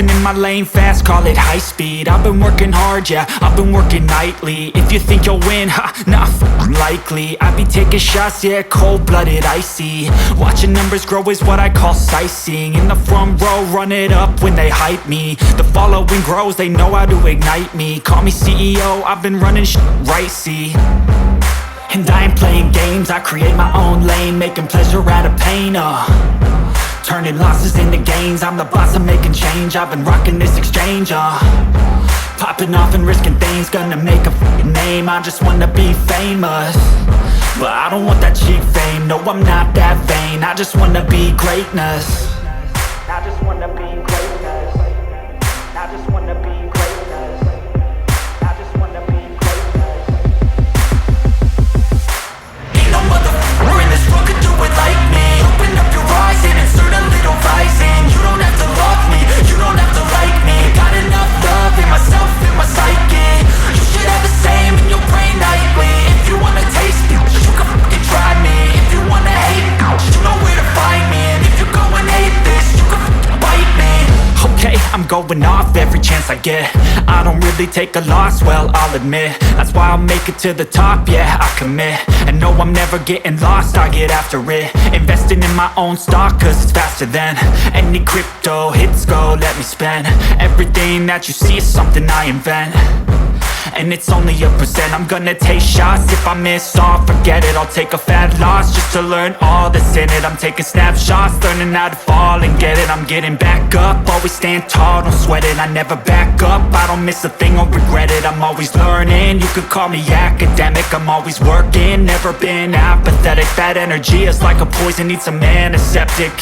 Investing in my lane fast, call it high speed. I've been working hard, yeah, I've been working nightly. If you think you'll win, ha, nah, likely. I be taking shots, yeah, cold-blooded, icy. Watching numbers grow is what I call sightseeing. In the front row, run it up when they hype me. The following grows, they know how to ignite me. Call me CEO, I've been running shit right, see. And I ain't playing games, I create my own lane, making pleasure out of pain, turning losses into gains, I'm the boss, I'm making change. I've been rocking this exchange, popping off and risking things, gonna make a f***ing name. I just wanna be famous, but I don't want that cheap fame. No, I'm not that vain, I just wanna be greatness. I just wanna be greatness. I just wanna be greatness. I just wanna be greatness. Ain't no motherfucker in this world could do it like me. Open up your eyes and insert a little vice in. You don't have to love me, you don't have to like me. Got enough love in myself, in my psyche. You should have the same in your brain nightly. If you wanna taste it, you can fucking try me. If you wanna hate it, you know where to find me. And if you go and hate this, you can fucking bite me. Okay, I'm going off every chance I get. I don't really take a loss, well, I'll admit. That's why I'll make it to the top, yeah, I commit. And no, I'm never getting lost, I get after it. Investing in my own stock, cause it's faster than any crypto hits go, let me spend. Everything that you see is something I invent, and it's only a percent. I'm gonna take shots, if I miss all, forget it. I'll take a fat loss just to learn all that's in it. I'm taking snapshots, learning how to fall and get it. I'm getting back up, always stand tall, don't sweat it. I never back up, I don't miss a thing or regret it. I'm always learning, you could call me academic. I'm always working, never been apathetic. That energy is like a poison, needs some antiseptic.